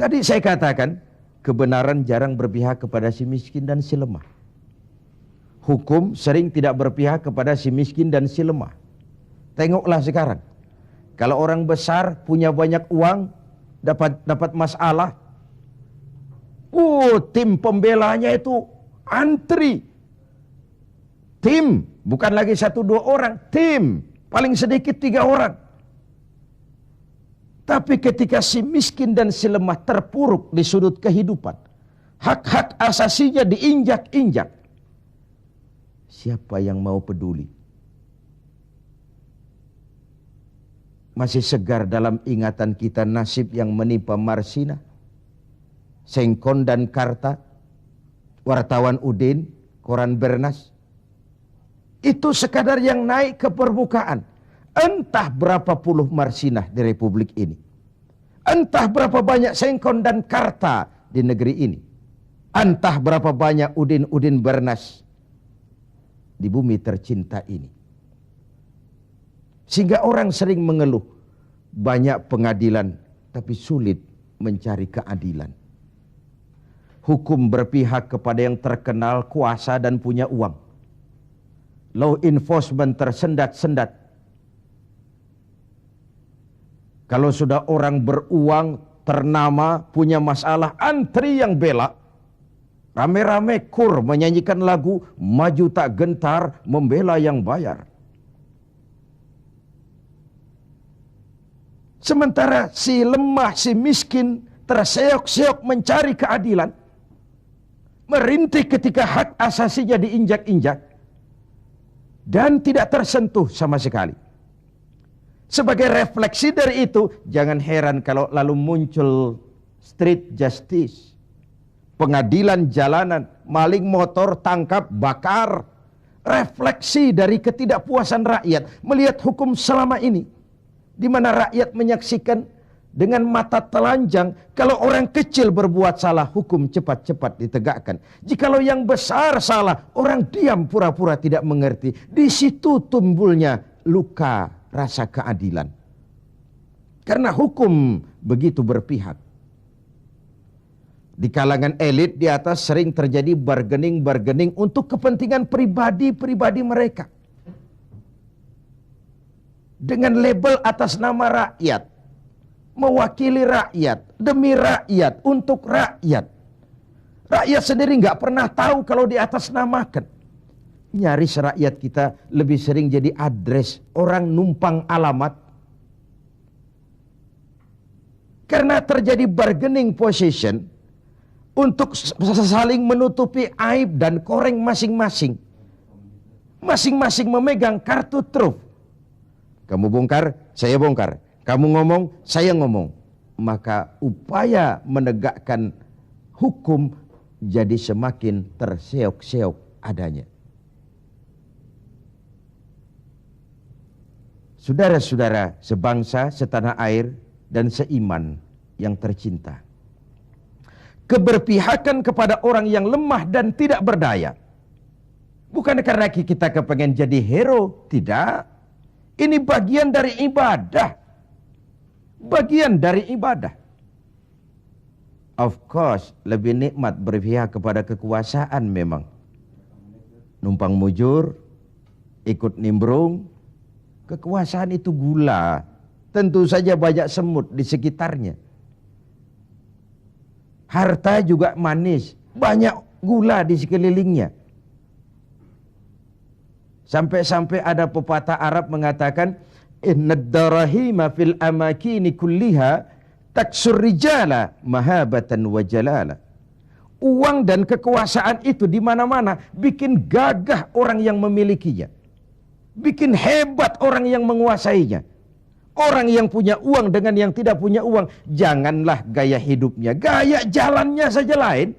Tadi saya katakan, kebenaran jarang berpihak kepada si miskin dan si lemah. Hukum sering tidak berpihak kepada si miskin dan si lemah. Tengoklah sekarang. Kalau orang besar punya banyak uang, dapat masalah. Tim pembelanya itu antri. Tim, bukan lagi 1-2 orang, tim. Paling sedikit 3 orang. Tapi ketika si miskin dan si lemah terpuruk di sudut kehidupan, hak-hak asasinya diinjak-injak, siapa yang mau peduli? Masih segar dalam ingatan kita nasib yang menimpa Marsina, Sengkon dan Karta, wartawan Udin, koran Bernas. Itu sekadar yang naik ke permukaan. Entah berapa puluh Marsinah di Republik ini. Entah berapa banyak Sengkon dan Karta di negeri ini. Entah berapa banyak Udin-Udin Bernas di bumi tercinta ini. Sehingga orang sering mengeluh, banyak pengadilan tapi sulit mencari keadilan. Hukum berpihak kepada yang terkenal, kuasa dan punya uang. Law enforcement tersendat-sendat. Kalau sudah orang beruang, ternama, punya masalah, antri yang bela. Rame-rame kur menyanyikan lagu, maju tak gentar, membela yang bayar. Sementara si lemah, si miskin, terseok-seok mencari keadilan. Merintih ketika hak asasinya diinjak-injak. Dan tidak tersentuh sama sekali. Sebagai refleksi dari itu, jangan heran kalau lalu muncul street justice, pengadilan jalanan, maling motor tangkap, bakar. Refleksi dari ketidakpuasan rakyat melihat hukum selama ini, di mana rakyat menyaksikan dengan mata telanjang kalau orang kecil berbuat salah, hukum cepat-cepat ditegakkan. Jikalau yang besar salah, orang diam pura-pura tidak mengerti. Di situ tumbuhnya luka rasa keadilan. Karena hukum begitu berpihak. Di kalangan elit di atas sering terjadi bargaining untuk kepentingan pribadi-pribadi mereka. Dengan label atas nama rakyat. Mewakili rakyat, demi rakyat, untuk rakyat. Rakyat sendiri nggak pernah tahu kalau di atas namakan. Nyaris rakyat kita lebih sering jadi address, orang numpang alamat. Karena terjadi bargaining position untuk saling menutupi aib dan koreng masing-masing. Masing-masing memegang kartu truf. Kamu bongkar, saya bongkar. Kamu ngomong, saya ngomong. Maka upaya menegakkan hukum jadi semakin terseok-seok adanya. Saudara-saudara sebangsa, setanah air, dan seiman yang tercinta. Keberpihakan kepada orang yang lemah dan tidak berdaya. Bukan karena kita kepengen jadi hero, tidak. Ini bagian dari ibadah. Bagian dari ibadah. Of course, lebih nikmat berpihak kepada kekuasaan memang. Numpang mujur, ikut nimbrung. Kekuasaan itu gula. Tentu saja banyak semut di sekitarnya. Harta juga manis. Banyak gula di sekelilingnya. Sampai-sampai ada pepatah Arab mengatakan, Innad darahima fil amakini kulliha taksur rijala mahabatan wa jalala. Uang dan kekuasaan itu di mana-mana bikin gagah orang yang memilikinya. Bikin hebat orang yang menguasainya. Orang yang punya uang dengan yang tidak punya uang, janganlah gaya hidupnya, gaya jalannya saja lain.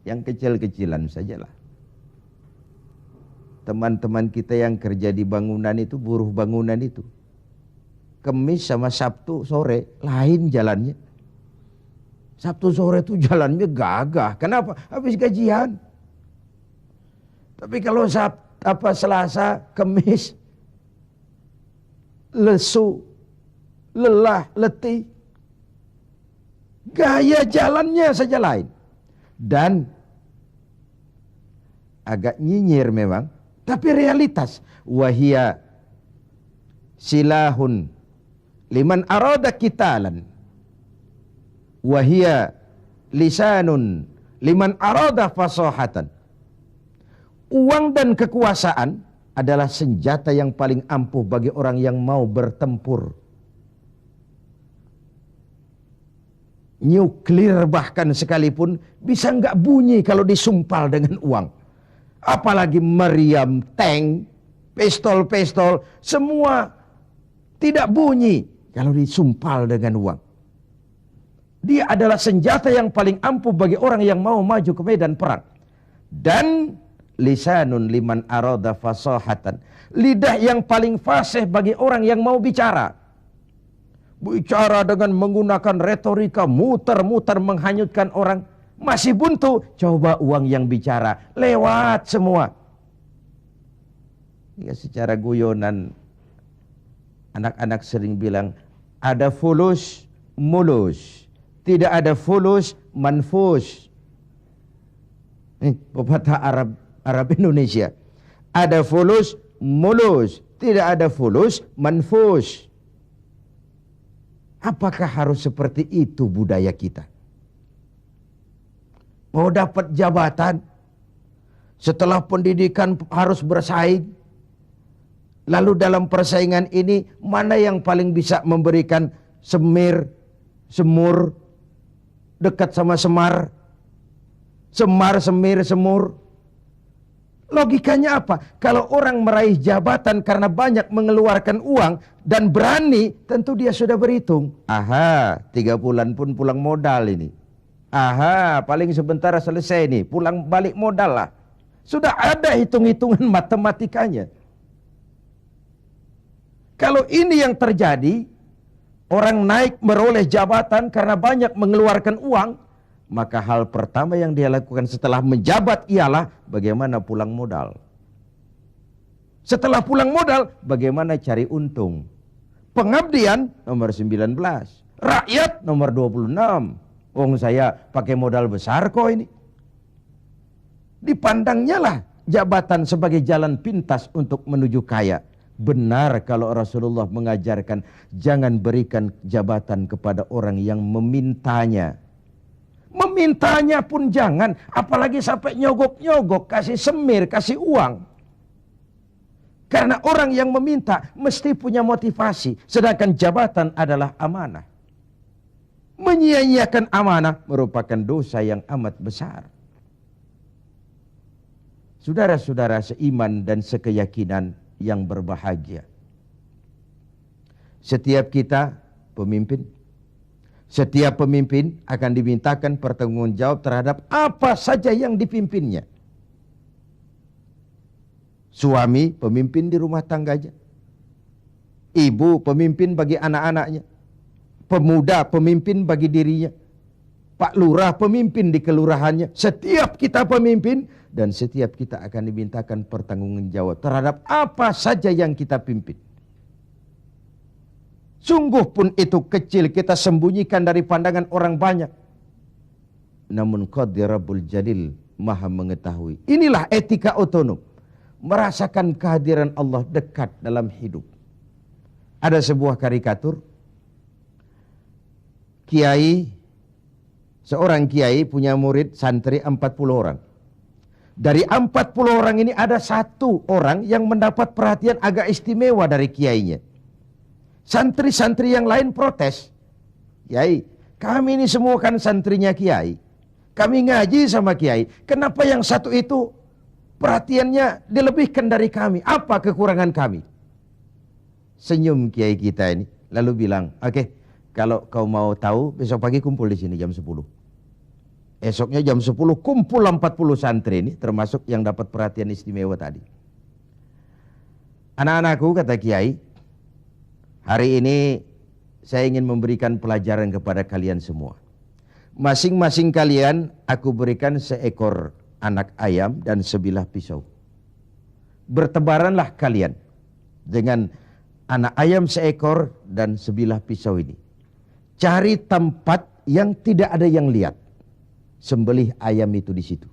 Yang kecil-kecilan sajalah. Teman-teman kita yang kerja di bangunan itu, buruh bangunan itu, Kemis sama Sabtu sore lain jalannya. Sabtu sore itu jalannya gagah. Kenapa? Habis gajian. Tapi kalau Selasa, Kemis, lesu, lelah, letih, Gaya jalannya saja lain. Dan agak nyinyir memang, tapi realitas. Wahia silahun liman arada qitalan. Wahia lisanun liman arada fasahatan. Uang dan kekuasaan adalah senjata yang paling ampuh bagi orang yang mau bertempur. Nuklir bahkan sekalipun bisa nggak bunyi kalau disumpal dengan uang. Apalagi meriam, tank, pistol, semua tidak bunyi kalau disumpal dengan uang. Dia adalah senjata yang paling ampuh bagi orang yang mau maju ke medan perang. Dan lisanun liman arada fasahatan. Lidah yang paling fasih bagi orang yang mau bicara. Bicara dengan menggunakan retorika muter-muter menghanyutkan orang. Masih buntu. Coba uang yang bicara. Lewat semua. Ya, secara guyonan anak-anak sering bilang, ada fulus, mulus. Tidak ada fulus, manfus. Pepatah Arab Indonesia. Ada fulus, mulus. Tidak ada fulus, manfus. Apakah harus seperti itu budaya kita? Mau dapat jabatan, setelah pendidikan harus bersaing. Lalu dalam persaingan ini, mana yang paling bisa memberikan semur, dekat sama semar, semir, semur. Logikanya apa? Kalau orang meraih jabatan karena banyak mengeluarkan uang dan berani, tentu dia sudah berhitung. Aha, 3 bulan pun pulang modal ini. Aha, paling sebentar selesai nih, pulang balik modal lah. Sudah ada hitung-hitungan matematikanya. Kalau ini yang terjadi, orang naik meroleh jabatan karena banyak mengeluarkan uang, maka hal pertama yang dia lakukan setelah menjabat ialah bagaimana pulang modal. Setelah pulang modal, bagaimana cari untung. Pengabdian nomor 19, rakyat nomor 26. Wong saya pakai modal besar kok ini. Dipandangnya lah jabatan sebagai jalan pintas untuk menuju kaya. Benar kalau Rasulullah mengajarkan jangan berikan jabatan kepada orang yang memintanya. Memintanya pun jangan, apalagi sampai nyogok-nyogok, kasih semir, kasih uang. Karena orang yang meminta mesti punya motivasi, sedangkan jabatan adalah amanah. Menyia-nyiakan amanah merupakan dosa yang amat besar. Saudara-saudara seiman dan sekeyakinan yang berbahagia. Setiap kita pemimpin, setiap pemimpin akan dimintakan pertanggungjawab terhadap apa saja yang dipimpinnya. Suami pemimpin di rumah tangganya, ibu pemimpin bagi anak-anaknya, pemuda pemimpin bagi dirinya, Pak Lurah pemimpin di kelurahannya. Setiap kita pemimpin dan setiap kita akan dimintakan pertanggungjawab terhadap apa saja yang kita pimpin. Sungguh pun itu kecil, kita sembunyikan dari pandangan orang banyak. Namun Qadirabul Jalil maha mengetahui. Inilah etika otonom. Merasakan kehadiran Allah dekat dalam hidup. Ada sebuah karikatur. Seorang kiai punya murid santri 40 orang. Dari 40 orang ini ada 1 orang yang mendapat perhatian agak istimewa dari kiainya. Santri-santri yang lain protes. Kiai, kami ini semua kan santrinya kiai. Kami ngaji sama kiai. Kenapa yang 1 itu perhatiannya dilebihkan dari kami? Apa kekurangan kami? Senyum kiai kita ini. Lalu bilang, oke, kalau kau mau tahu besok pagi kumpul di sini jam 10. Esoknya jam 10 kumpul 40 santri ini, termasuk yang dapat perhatian istimewa tadi. Anak-anakku, kata kiai, hari ini saya ingin memberikan pelajaran kepada kalian semua. Masing-masing kalian aku berikan seekor anak ayam dan sebilah pisau. Bertebaranlah kalian dengan anak ayam seekor dan sebilah pisau ini. Cari tempat yang tidak ada yang lihat. Sembelih ayam itu di situ.